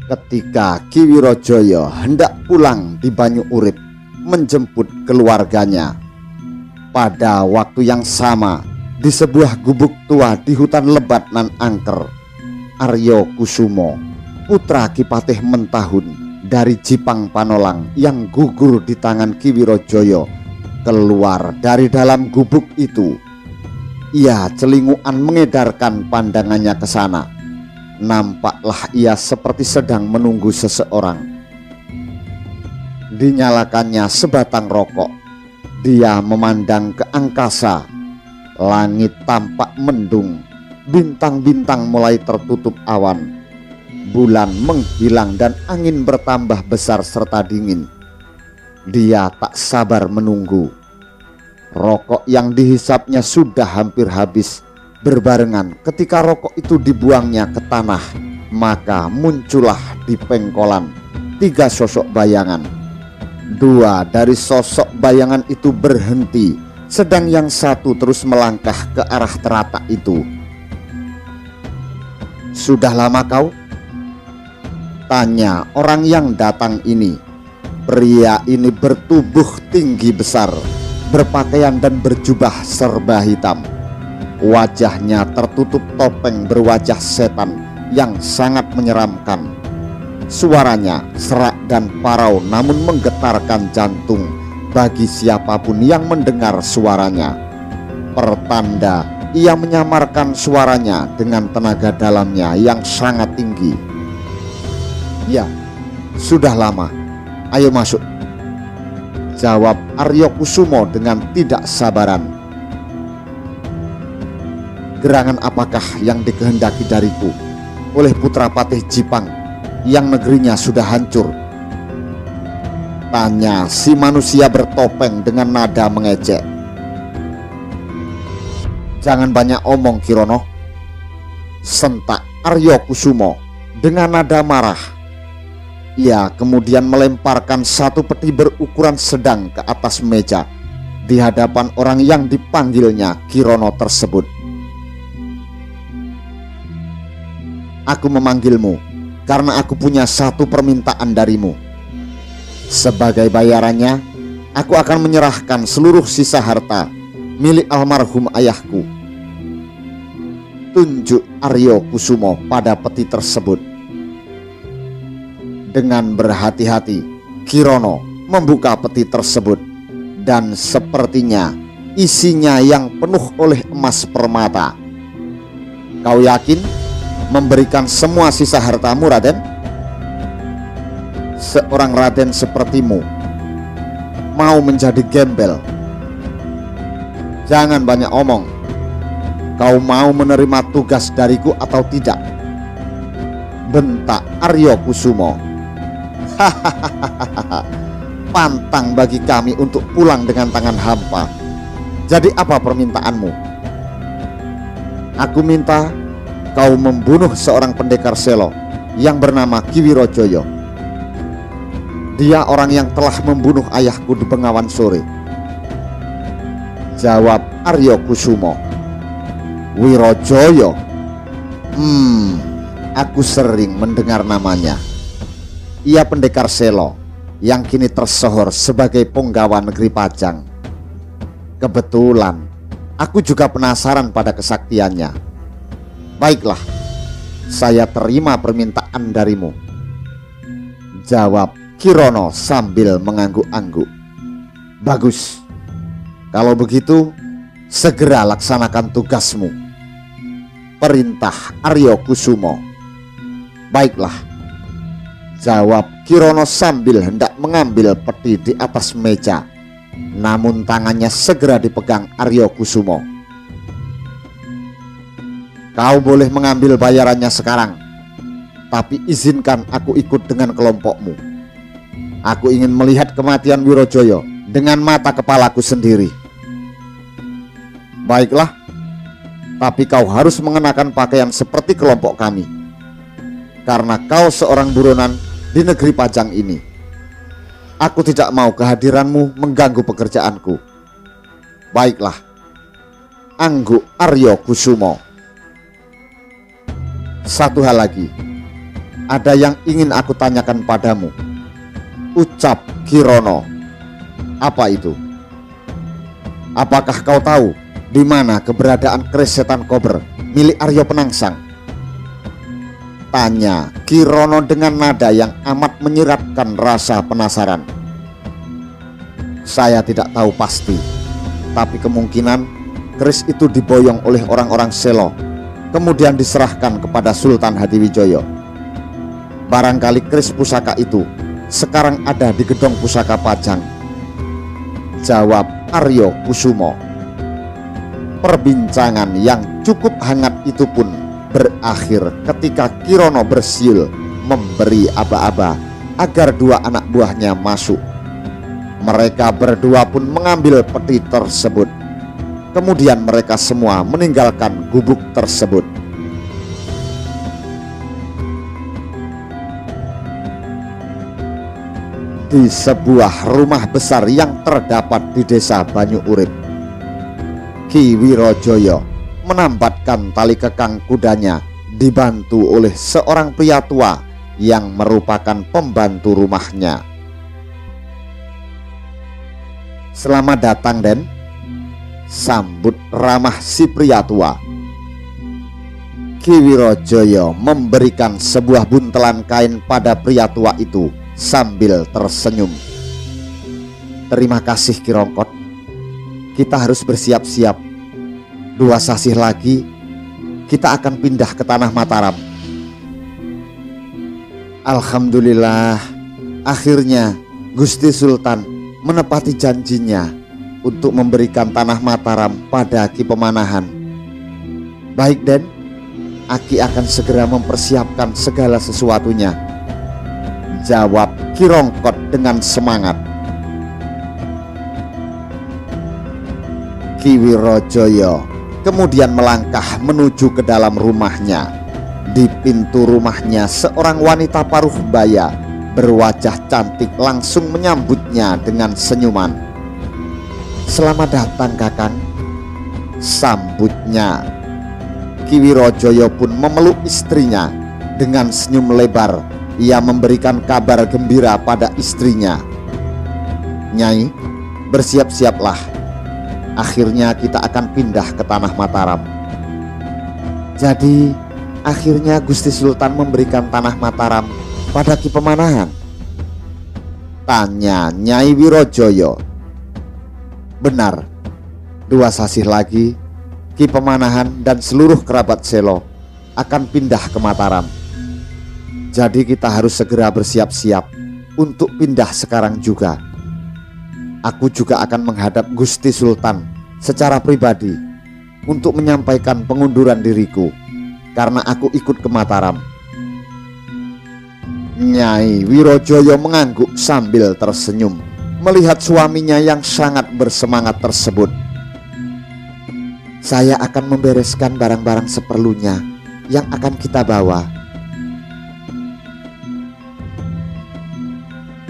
Ketika Ki Wirojaya hendak pulang di Banyu Urip menjemput keluarganya, pada waktu yang sama di sebuah gubuk tua di hutan lebat nan angker, Arya Kusumo, putra Kipatih Mentahun dari Jipang Panolang yang gugur di tangan Ki Wirojaya, keluar dari dalam gubuk itu. Ia celingukan mengedarkan pandangannya ke sana. Nampaklah ia seperti sedang menunggu seseorang. Dinyalakannya sebatang rokok. Dia memandang ke angkasa. Langit tampak mendung. Bintang-bintang mulai tertutup awan. Bulan menghilang dan angin bertambah besar serta dingin. Dia tak sabar menunggu. Rokok yang dihisapnya sudah hampir habis. Berbarengan ketika rokok itu dibuangnya ke tanah, maka muncullah di pengkolan 3 sosok bayangan. 2 dari sosok bayangan itu berhenti, sedang yang satu terus melangkah ke arah teratak itu. "Sudah lama kau?" tanya orang yang datang ini. Pria ini bertubuh tinggi besar, berpakaian dan berjubah serba hitam. Wajahnya tertutup topeng berwajah setan yang sangat menyeramkan. Suaranya serak dan parau namun menggetarkan jantung bagi siapapun yang mendengar suaranya. Pertanda ia menyamarkan suaranya dengan tenaga dalamnya yang sangat tinggi. "Ya, sudah lama. Ayo masuk," jawab Arya Kusumo dengan tidak sabaran. "Gerangan apakah yang dikehendaki dariku oleh putra Patih Jipang yang negerinya sudah hancur?" tanya si manusia bertopeng dengan nada mengejek. "Jangan banyak omong, Kirono," sentak Arya Kusumo dengan nada marah. Ia kemudian melemparkan satu peti berukuran sedang ke atas meja di hadapan orang yang dipanggilnya Kirono tersebut. "Aku memanggilmu karena aku punya satu permintaan darimu. Sebagai bayarannya, aku akan menyerahkan seluruh sisa harta milik almarhum ayahku." Tunjuk Arya Kusumo pada peti tersebut. Dengan berhati-hati, Kirono membuka peti tersebut dan sepertinya isinya yang penuh oleh emas permata. "Kau yakin memberikan semua sisa hartamu, Raden?" "Seorang Raden sepertimu mau menjadi gembel. Jangan banyak omong. Kau mau menerima tugas dariku atau tidak?" bentak Arya Kusumo. "Hahaha, pantang bagi kami untuk pulang dengan tangan hampa. Jadi apa permintaanmu?" "Aku minta kau membunuh seorang pendekar Selo yang bernama Ki Wirojaya. Dia orang yang telah membunuh ayahku di Bengawan Sore," jawab Arya Kusumo. "Wirojaya? Aku sering mendengar namanya. Ia pendekar Selo yang kini tersohor sebagai punggawa negeri Pajang. Kebetulan aku juga penasaran pada kesaktiannya. Baiklah, saya terima permintaan darimu," jawab Kirono sambil mengangguk-angguk. "Bagus. Kalau begitu, segera laksanakan tugasmu," perintah Arya Kusumo. "Baiklah," jawab Kirono sambil hendak mengambil peti di atas meja. Namun tangannya segera dipegang Arya Kusumo. "Kau boleh mengambil bayarannya sekarang, tapi izinkan aku ikut dengan kelompokmu. Aku ingin melihat kematian Wirojaya dengan mata kepalaku sendiri." "Baiklah, tapi kau harus mengenakan pakaian seperti kelompok kami, karena kau seorang buronan di negeri Pajang ini. Aku tidak mau kehadiranmu mengganggu pekerjaanku." "Baiklah," angguk Arya Kusumo. "Satu hal lagi, ada yang ingin aku tanyakan padamu, ucap Kirono. Apa itu? Apakah kau tahu di mana keberadaan keris setan kober milik Aryo Penangsang? Tanya Kirono dengan nada yang amat menyeratkan rasa penasaran. Saya tidak tahu pasti, tapi kemungkinan keris itu diboyong oleh orang-orang Selo, kemudian diserahkan kepada Sultan Hadiwijoyo. Barangkali keris pusaka itu sekarang ada di gedung pusaka Pajang, jawab Aryo Kusumo. Perbincangan yang cukup hangat itu pun berakhir ketika Kirono bersiul memberi aba-aba agar dua anak buahnya masuk. Mereka berdua pun mengambil peti tersebut. Kemudian mereka semua meninggalkan gubuk tersebut. Di sebuah rumah besar yang terdapat di desa Banyu Urip, Ki Wirojoyo menambatkan tali kekang kudanya dibantu oleh seorang pria tua yang merupakan pembantu rumahnya. Selamat datang, Den, sambut ramah si pria tua. Ki Wirojoyo memberikan sebuah buntelan kain pada pria tua itu sambil tersenyum. Terima kasih Ki Rongkot. Kita harus bersiap-siap. 2 sasih lagi kita akan pindah ke Tanah Mataram. Alhamdulillah, akhirnya Gusti Sultan menepati janjinya untuk memberikan Tanah Mataram pada Ki Pemanahan. Baik, Den, Aki akan segera mempersiapkan segala sesuatunya, jawab Ki Rongkot dengan semangat. Ki Wirojoyo kemudian melangkah menuju ke dalam rumahnya. Di pintu rumahnya seorang wanita paruh baya berwajah cantik langsung menyambutnya dengan senyuman. Selamat datang, Kakang, sambutnya. Ki Wirojoyo pun memeluk istrinya dengan senyum lebar. Ia memberikan kabar gembira pada istrinya. Nyai, bersiap-siaplah. Akhirnya kita akan pindah ke Tanah Mataram. Jadi akhirnya Gusti Sultan memberikan Tanah Mataram pada Ki Pemanahan? Tanya Nyai Wirojoyo. Benar, 2 sasih lagi Ki Pemanahan dan seluruh kerabat Selo akan pindah ke Mataram. Jadi kita harus segera bersiap-siap untuk pindah sekarang juga. Aku juga akan menghadap Gusti Sultan secara pribadi untuk menyampaikan pengunduran diriku karena aku ikut ke Mataram. Nyai Wirojoyo mengangguk sambil tersenyum melihat suaminya yang sangat bersemangat tersebut. Saya akan membereskan barang-barang seperlunya yang akan kita bawa.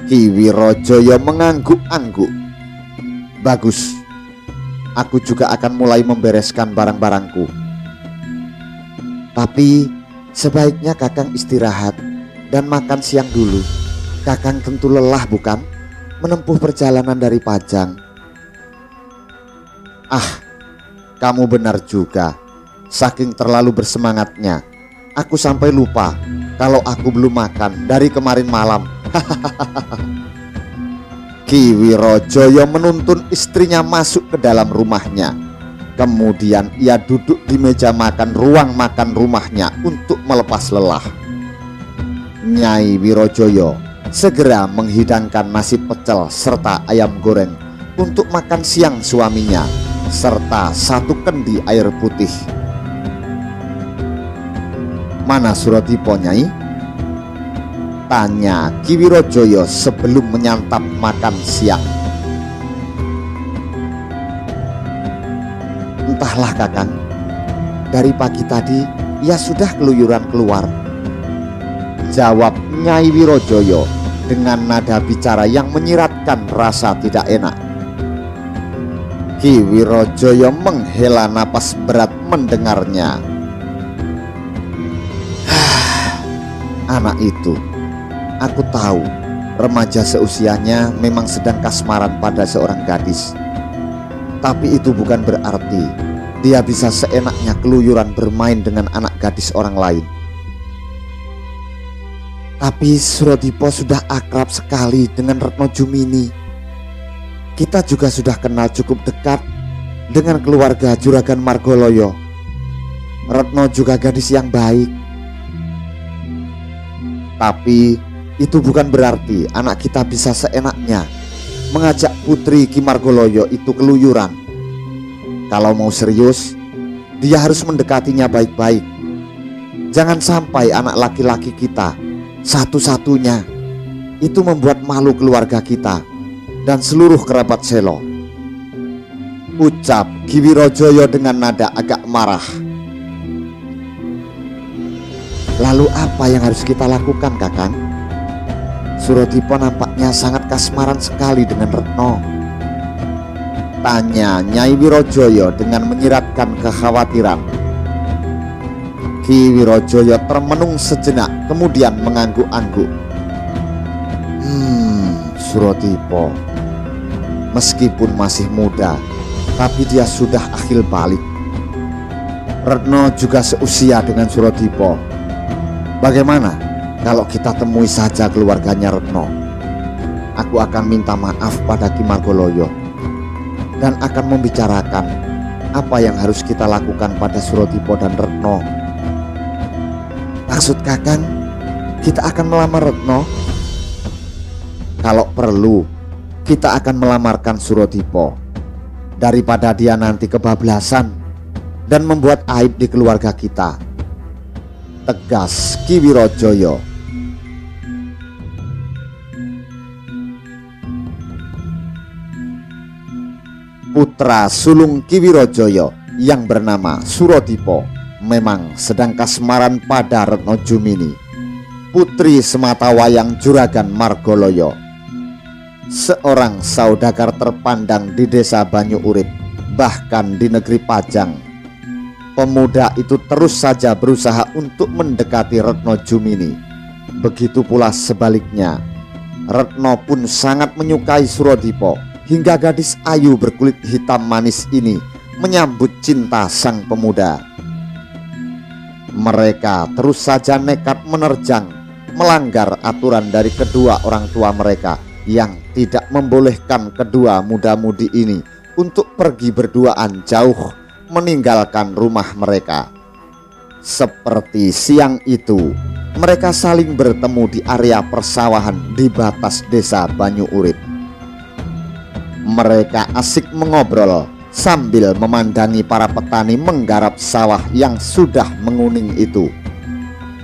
Ki Wirojoyo mengangguk-angguk. Bagus, aku juga akan mulai membereskan barang-barangku. Tapi sebaiknya Kakang istirahat dan makan siang dulu. Kakang tentu lelah, bukan? Menempuh perjalanan dari Pajang. Ah, kamu benar juga. Saking terlalu bersemangatnya, aku sampai lupa kalau aku belum makan dari kemarin malam. Ki Wirojoyo menuntun istrinya masuk ke dalam rumahnya. Kemudian ia duduk di meja makan ruang makan rumahnya untuk melepas lelah. Nyai Wirojoyo segera menghidangkan nasi pecel serta ayam goreng untuk makan siang suaminya, serta 1 kendi air putih. Mana Suradipo, Nyai? Tanya Ki Wirojoyo sebelum menyantap makan siang. Entahlah Kakang, dari pagi tadi ia sudah keluyuran keluar, jawab Nyai Wirojoyo dengan nada bicara yang menyiratkan rasa tidak enak. Ki Wirojoyo menghela napas berat mendengarnya. Anak itu, aku tahu remaja seusianya memang sedang kasmaran pada seorang gadis. Tapi itu bukan berarti dia bisa seenaknya keluyuran bermain dengan anak gadis orang lain. Tapi Surodipo sudah akrab sekali dengan Retno Jumini. Kita juga sudah kenal cukup dekat dengan keluarga Juragan Margoloyo. Retno juga gadis yang baik. Tapi itu bukan berarti anak kita bisa seenaknya mengajak putri Ki Margoloyo itu keluyuran. Kalau mau serius, dia harus mendekatinya baik-baik. Jangan sampai anak laki-laki kita satu-satunya itu membuat malu keluarga kita dan seluruh kerabat Selo, ucap Ki Wirojoyo dengan nada agak marah. Lalu apa yang harus kita lakukan, Kakang? Surodipo nampaknya sangat kasmaran sekali dengan Retno, tanya Nyai Wirojoyo dengan menyiratkan kekhawatiran. Ki Wirojoyo termenung sejenak, kemudian mengangguk-angguk. Surodipo meskipun masih muda, tapi dia sudah akil balik. Retno juga seusia dengan Surodipo. Bagaimana kalau kita temui saja keluarganya Retno? Aku akan minta maaf pada Ki Margoloyo dan akan membicarakan apa yang harus kita lakukan pada Surodipo dan Retno. Maksud Kakang, kita akan melamar Retno? Kalau perlu, kita akan melamarkan Surodipo daripada dia nanti kebablasan dan membuat aib di keluarga kita, tegas Ki Wirojoyo. Putra sulung Ki Wirojoyo yang bernama Surodipo memang sedang kasmaran pada Retno Jumini, putri sematawayang Juragan Margoloyo, seorang saudagar terpandang di desa Banyu Urip, bahkan di negeri Pajang. Pemuda itu terus saja berusaha untuk mendekati Retno Jumini. Begitu pula sebaliknya, Retno pun sangat menyukai Surodipo, hingga gadis ayu berkulit hitam manis ini menyambut cinta sang pemuda. Mereka terus saja nekat menerjang, melanggar aturan dari kedua orang tua mereka yang tidak membolehkan kedua muda-mudi ini untuk pergi berduaan jauh meninggalkan rumah mereka. Seperti siang itu, mereka saling bertemu di area persawahan di batas desa Banyu Urip. Mereka asik mengobrol sambil memandangi para petani menggarap sawah yang sudah menguning itu.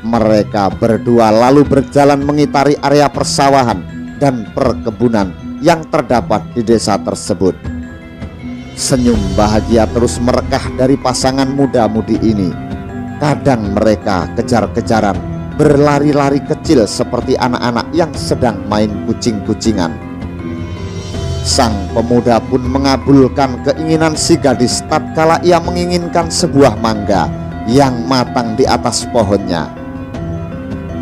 Mereka berdua lalu berjalan mengitari area persawahan dan perkebunan yang terdapat di desa tersebut. Senyum bahagia terus merekah dari pasangan muda-mudi ini. Kadang mereka kejar-kejaran, berlari-lari kecil seperti anak-anak yang sedang main kucing-kucingan. Sang pemuda pun mengabulkan keinginan si gadis tatkala ia menginginkan sebuah mangga yang matang di atas pohonnya.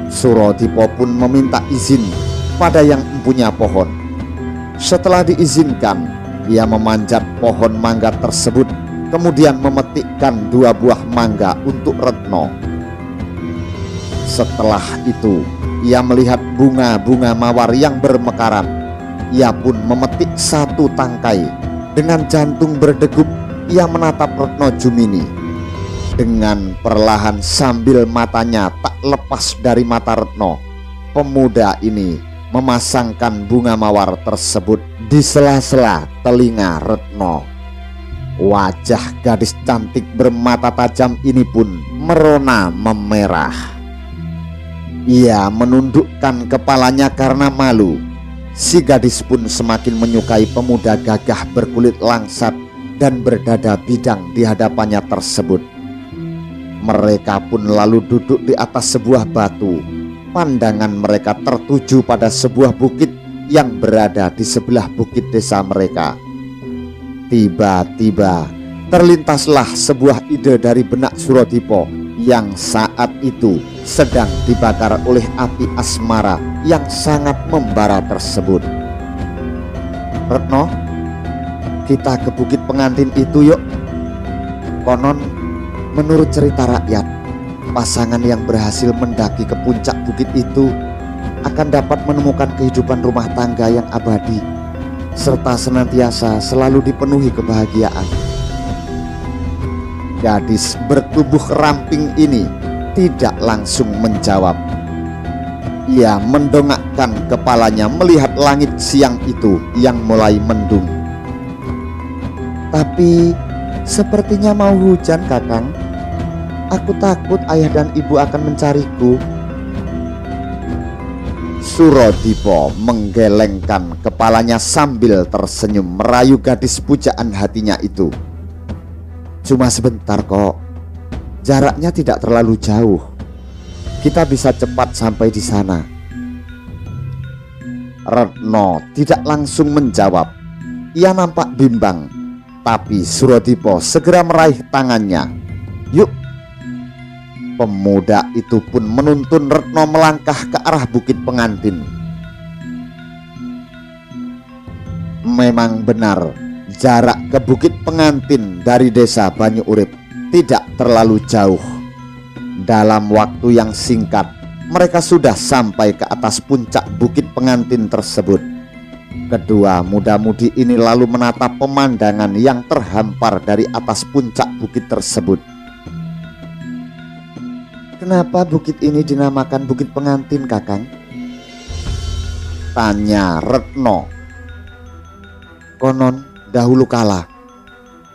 Surodipo pun meminta izin pada yang mempunyai pohon. Setelah diizinkan, ia memanjat pohon mangga tersebut, kemudian memetikkan 2 buah mangga untuk Retno. Setelah itu, ia melihat bunga-bunga mawar yang bermekaran. Ia pun memetik 1 tangkai. Dengan jantung berdegup, ia menatap Retno Jumini. Dengan perlahan sambil matanya tak lepas dari mata Retno, pemuda ini memasangkan bunga mawar tersebut di sela-sela telinga Retno. Wajah gadis cantik bermata tajam ini pun merona memerah. Ia menundukkan kepalanya karena malu. Si gadis pun semakin menyukai pemuda gagah berkulit langsat dan berdada bidang di hadapannya tersebut. Mereka pun lalu duduk di atas sebuah batu. Pandangan mereka tertuju pada sebuah bukit yang berada di sebelah bukit desa mereka. Tiba-tiba terlintaslah sebuah ide dari benak Surodipo yang saat itu sedang dibakar oleh api asmara yang sangat membara tersebut. "Retno, kita ke bukit pengantin itu yuk. Konon menurut cerita rakyat, pasangan yang berhasil mendaki ke puncak bukit itu akan dapat menemukan kehidupan rumah tangga yang abadi, serta senantiasa selalu dipenuhi kebahagiaan." Gadis bertubuh ramping ini tidak langsung menjawab. Ia mendongakkan kepalanya melihat langit siang itu yang mulai mendung. "Tapi sepertinya mau hujan, Kakang. Aku takut ayah dan ibu akan mencariku." Surodipo menggelengkan kepalanya sambil tersenyum merayu gadis pujaan hatinya itu. "Cuma sebentar kok, jaraknya tidak terlalu jauh. Kita bisa cepat sampai di sana." Retno tidak langsung menjawab. Ia nampak bimbang, tapi Surodipo segera meraih tangannya. "Yuk." Pemuda itu pun menuntun Retno melangkah ke arah bukit pengantin. Memang benar, jarak ke bukit pengantin dari desa Banyu Urip tidak terlalu jauh. Dalam waktu yang singkat, mereka sudah sampai ke atas puncak bukit pengantin tersebut. Kedua muda-mudi ini lalu menatap pemandangan yang terhampar dari atas puncak bukit tersebut. "Kenapa bukit ini dinamakan bukit pengantin, Kakang?" tanya Retno. "Konon dahulu kala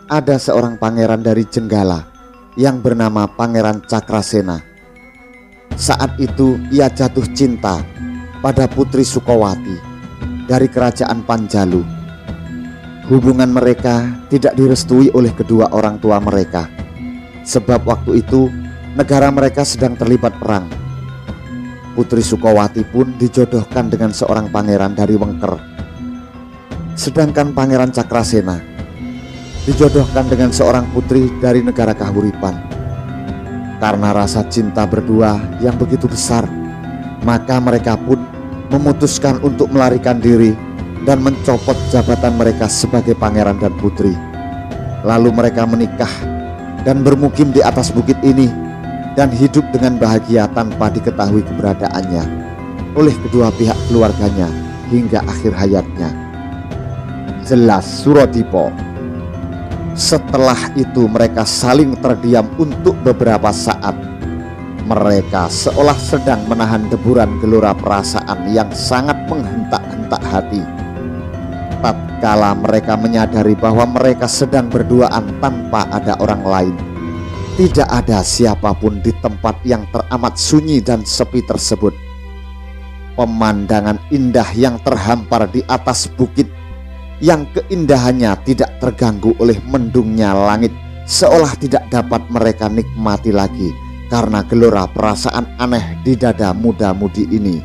ada seorang pangeran dari Jenggala yang bernama Pangeran Cakrasena. Saat itu ia jatuh cinta pada Putri Sukowati dari kerajaan Panjalu. Hubungan mereka tidak direstui oleh kedua orang tua mereka, sebab waktu itu negara mereka sedang terlibat perang. Putri Sukowati pun dijodohkan dengan seorang pangeran dari Wengker, sedangkan Pangeran Cakrasena dijodohkan dengan seorang putri dari negara Kahuripan. Karena rasa cinta berdua yang begitu besar, maka mereka pun memutuskan untuk melarikan diri dan mencopot jabatan mereka sebagai pangeran dan putri. Lalu mereka menikah dan bermukim di atas bukit ini dan hidup dengan bahagia tanpa diketahui keberadaannya oleh kedua pihak keluarganya hingga akhir hayatnya." Jelas Surodipo. Setelah itu mereka saling terdiam untuk beberapa saat. Mereka seolah sedang menahan deburan gelora perasaan yang sangat menghentak-hentak hati. Tatkala mereka menyadari bahwa mereka sedang berduaan tanpa ada orang lain, tidak ada siapapun di tempat yang teramat sunyi dan sepi tersebut. Pemandangan indah yang terhampar di atas bukit, yang keindahannya tidak terganggu oleh mendungnya langit, seolah tidak dapat mereka nikmati lagi karena gelora perasaan aneh di dada muda-mudi ini.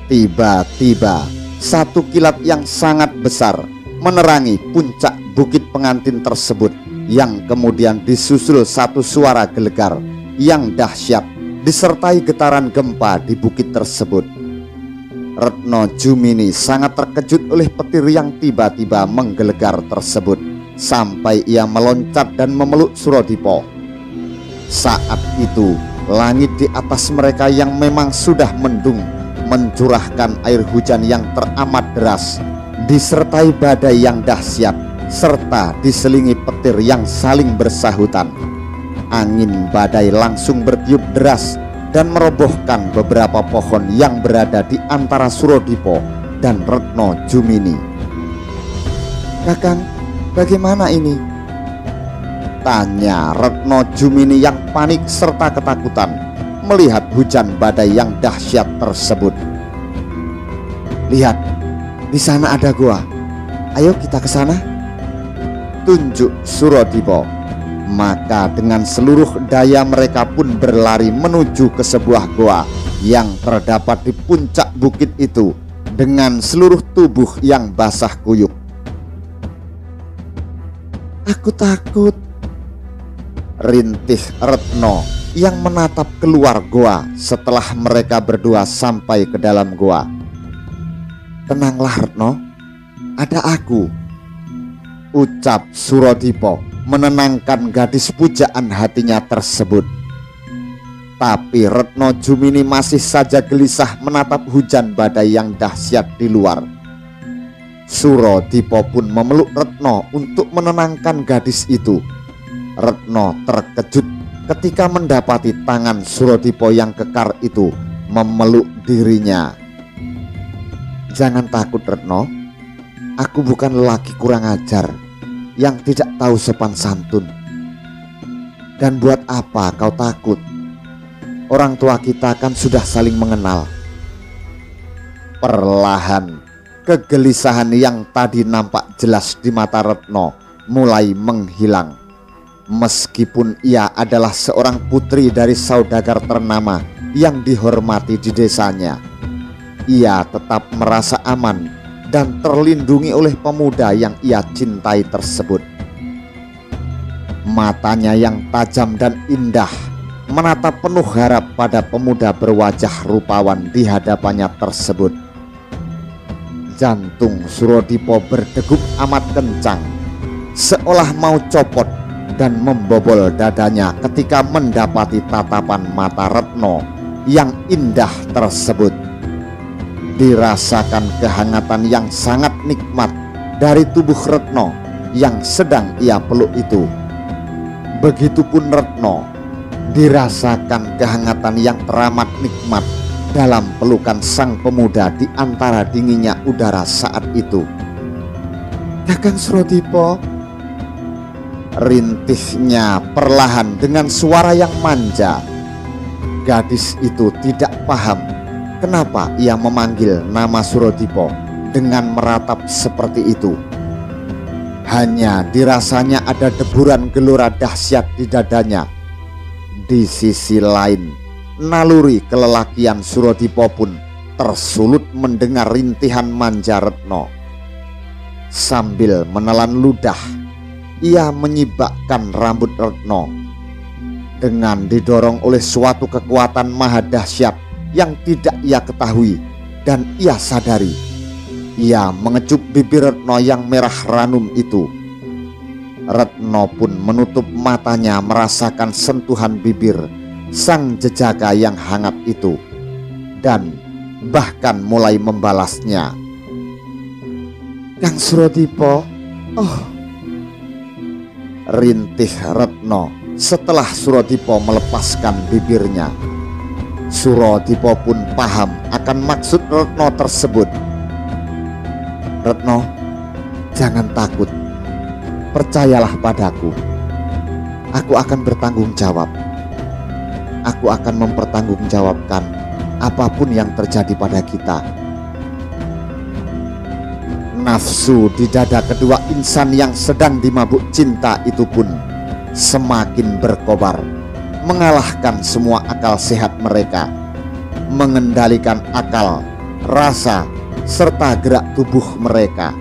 Tiba-tiba satu kilat yang sangat besar menerangi puncak bukit pengantin tersebut, yang kemudian disusul satu suara gelegar yang dahsyat disertai getaran gempa di bukit tersebut. Retno Jumini sangat terkejut oleh petir yang tiba-tiba menggelegar tersebut, sampai ia meloncat dan memeluk Surodipo. Saat itu langit di atas mereka yang memang sudah mendung mencurahkan air hujan yang teramat deras, disertai badai yang dahsyat, serta diselingi petir yang saling bersahutan. Angin badai langsung bertiup deras dan merobohkan beberapa pohon yang berada di antara Surodipo dan Retno Jumini. "Kakang, bagaimana ini?" tanya Retno Jumini yang panik serta ketakutan melihat hujan badai yang dahsyat tersebut. "Lihat, di sana ada gua. Ayo kita ke sana," tunjuk Surodipo. Maka dengan seluruh daya mereka pun berlari menuju ke sebuah goa yang terdapat di puncak bukit itu dengan seluruh tubuh yang basah kuyup. "Aku takut," Rintih Retno yang menatap keluar goa setelah mereka berdua sampai ke dalam goa. "Tenanglah Retno, ada aku," ucap Surodipo menenangkan gadis pujaan hatinya tersebut. Tapi Retno Jumini masih saja gelisah menatap hujan badai yang dahsyat di luar. Surodipo pun memeluk Retno untuk menenangkan gadis itu. Retno terkejut ketika mendapati tangan Surodipo yang kekar itu memeluk dirinya. "Jangan takut Retno, aku bukan lelaki kurang ajar yang tidak tahu sopan santun. Dan buat apa kau takut? Orang tua kita kan sudah saling mengenal." Perlahan kegelisahan yang tadi nampak jelas di mata Retno mulai menghilang. Meskipun ia adalah seorang putri dari saudagar ternama yang dihormati di desanya, ia tetap merasa aman dan terlindungi oleh pemuda yang ia cintai tersebut. Matanya yang tajam dan indah menatap penuh harap pada pemuda berwajah rupawan di hadapannya tersebut. Jantung Surodipo berdegup amat kencang, seolah mau copot dan membobol dadanya ketika mendapati tatapan mata Retno yang indah tersebut. Dirasakan kehangatan yang sangat nikmat dari tubuh Retno yang sedang ia peluk itu. Begitupun Retno dirasakan kehangatan yang teramat nikmat dalam pelukan sang pemuda di antara dinginnya udara saat itu. "Kakang Surodipo," rintihnya perlahan dengan suara yang manja. Gadis itu tidak paham kenapa ia memanggil nama Surodipo dengan meratap seperti itu. Hanya dirasanya ada deburan gelora dahsyat di dadanya. Di sisi lain, naluri kelelakian Surodipo pun tersulut mendengar rintihan manja Retno. Sambil menelan ludah, ia menyibakkan rambut Retno. Dengan didorong oleh suatu kekuatan maha dahsyat yang tidak ia ketahui dan ia sadari, ia mengecup bibir Retno yang merah ranum itu. Retno pun menutup matanya merasakan sentuhan bibir sang jejaka yang hangat itu, dan bahkan mulai membalasnya. "Kang Surodipo, oh," rintih Retno setelah Surodipo melepaskan bibirnya. Surodipo pun paham akan maksud Retno tersebut. "Retno, jangan takut. Percayalah padaku. Aku akan bertanggung jawab. Aku akan mempertanggungjawabkan apapun yang terjadi pada kita." Nafsu di dada kedua insan yang sedang dimabuk cinta itu pun semakin berkobar, mengalahkan semua akal sehat mereka, mengendalikan akal, rasa, serta gerak tubuh mereka.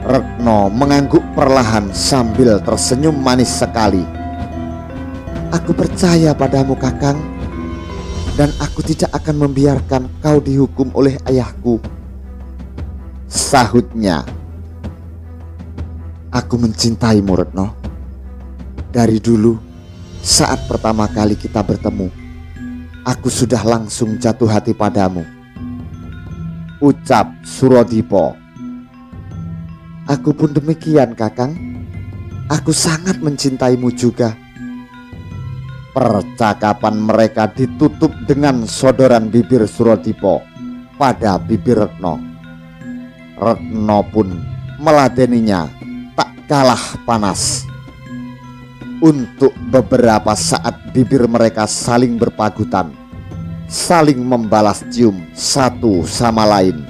Retno mengangguk perlahan sambil tersenyum manis sekali. "Aku percaya padamu Kakang, dan aku tidak akan membiarkan kau dihukum oleh ayahku," sahutnya. "Aku mencintaimu Retno. Dari dulu, saat pertama kali kita bertemu, aku sudah langsung jatuh hati padamu," ucap Surodipo. "Aku pun demikian Kakang. Aku sangat mencintaimu juga." Percakapan mereka ditutup dengan sodoran bibir Surodipo pada bibir Retno. Retno pun meladeninya tak kalah panas. Untuk beberapa saat bibir mereka saling berpagutan, saling membalas cium satu sama lain.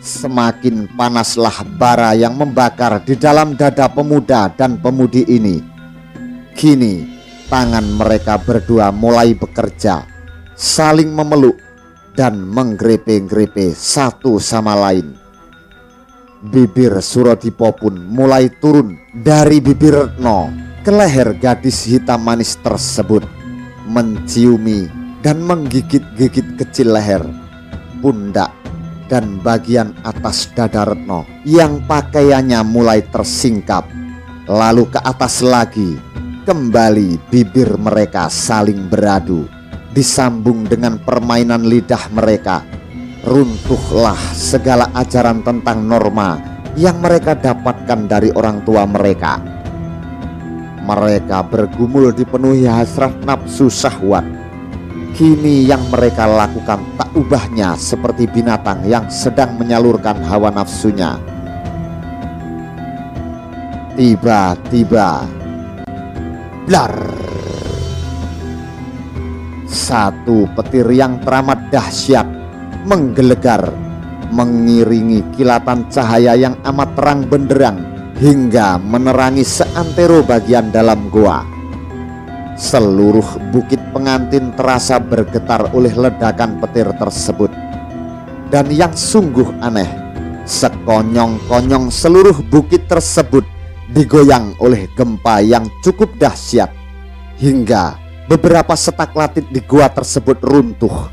Semakin panaslah bara yang membakar di dalam dada pemuda dan pemudi ini. Kini tangan mereka berdua mulai bekerja, saling memeluk dan menggrepe-grepe satu sama lain. Bibir Surodipo pun mulai turun dari bibir Retno ke leher gadis hitam manis tersebut, menciumi dan menggigit-gigit kecil leher, pundak, dan bagian atas dada Retno yang pakaiannya mulai tersingkap. Lalu ke atas lagi, kembali bibir mereka saling beradu. Disambung dengan permainan lidah mereka, runtuhlah segala ajaran tentang norma yang mereka dapatkan dari orang tua mereka. Mereka bergumul dipenuhi hasrat nafsu syahwat. Kini yang mereka lakukan tak ubahnya seperti binatang yang sedang menyalurkan hawa nafsunya. Tiba-tiba, blar! Satu petir yang teramat dahsyat menggelegar, mengiringi kilatan cahaya yang amat terang benderang hingga menerangi seantero bagian dalam goa. Seluruh bukit pengantin terasa bergetar oleh ledakan petir tersebut. Dan yang sungguh aneh, sekonyong-konyong seluruh bukit tersebut digoyang oleh gempa yang cukup dahsyat, hingga beberapa stalaktit di gua tersebut runtuh.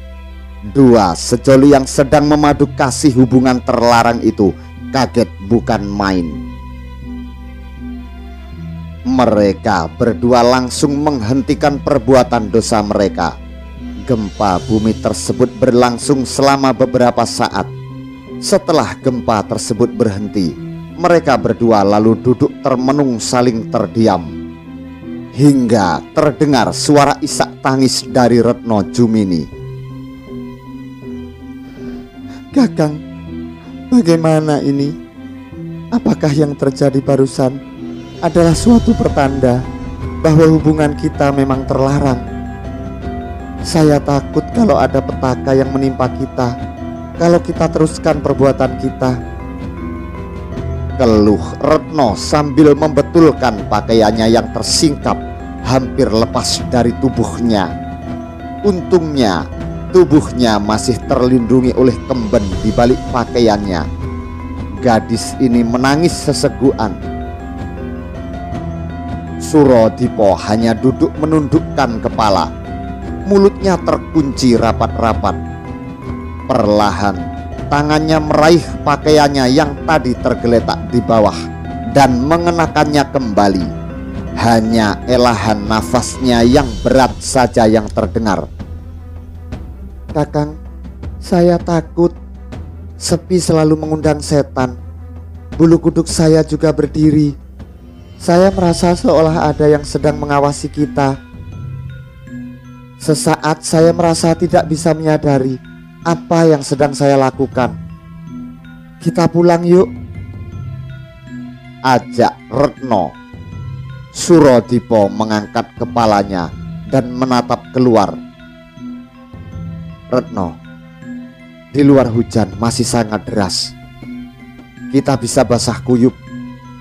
Dua sejoli yang sedang memadu kasih hubungan terlarang itu kaget bukan main. Mereka berdua langsung menghentikan perbuatan dosa mereka. Gempa bumi tersebut berlangsung selama beberapa saat. Setelah gempa tersebut berhenti, mereka berdua lalu duduk termenung saling terdiam, hingga terdengar suara isak tangis dari Retno Jumini. Kakang, bagaimana ini? Apakah yang terjadi barusan adalah suatu pertanda bahwa hubungan kita memang terlarang? Saya takut kalau ada petaka yang menimpa kita kalau kita teruskan perbuatan kita. Keluh Retno sambil membetulkan pakaiannya yang tersingkap hampir lepas dari tubuhnya. Untungnya tubuhnya masih terlindungi oleh kemben di balik pakaiannya. Gadis ini menangis sesegukan. Surodipo hanya duduk menundukkan kepala, mulutnya terkunci rapat-rapat. Perlahan tangannya meraih pakaiannya yang tadi tergeletak di bawah dan mengenakannya kembali. Hanya elahan nafasnya yang berat saja yang terdengar. Kakang, saya takut. Sepi selalu mengundang setan. Bulu kuduk saya juga berdiri. Saya merasa seolah ada yang sedang mengawasi kita. Sesaat saya merasa tidak bisa menyadari apa yang sedang saya lakukan. Kita pulang yuk, ajak Retno. Surodipo mengangkat kepalanya dan menatap keluar. Retno, di luar hujan masih sangat deras. Kita bisa basah kuyup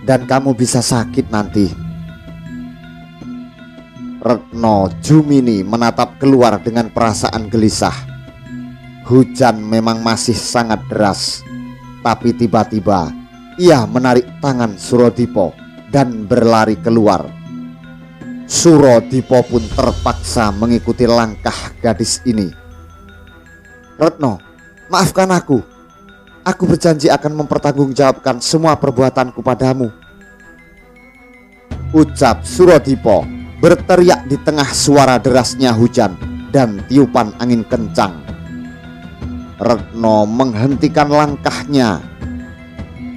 dan kamu bisa sakit nanti. Retno Jumini menatap keluar dengan perasaan gelisah. Hujan memang masih sangat deras, tapi tiba-tiba ia menarik tangan Surodipo dan berlari keluar. Surodipo pun terpaksa mengikuti langkah gadis ini. Retno, maafkan aku. Aku berjanji akan mempertanggungjawabkan semua perbuatanku padamu, ucap Surodipo berteriak di tengah suara derasnya hujan dan tiupan angin kencang. Retno menghentikan langkahnya.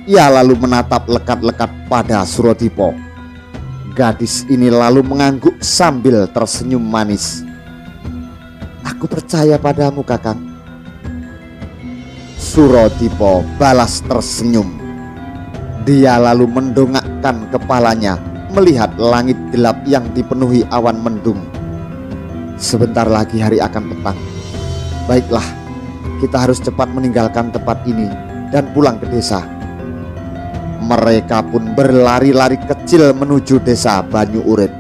Ia lalu menatap lekat-lekat pada Surodipo. Gadis ini lalu mengangguk sambil tersenyum manis. Aku percaya padamu, Kakang. Surodipo balas tersenyum. Dia lalu mendongakkan kepalanya melihat langit gelap yang dipenuhi awan mendung. Sebentar lagi hari akan petang. Baiklah, kita harus cepat meninggalkan tempat ini dan pulang ke desa. Mereka pun berlari-lari kecil menuju desa Banyu Urit.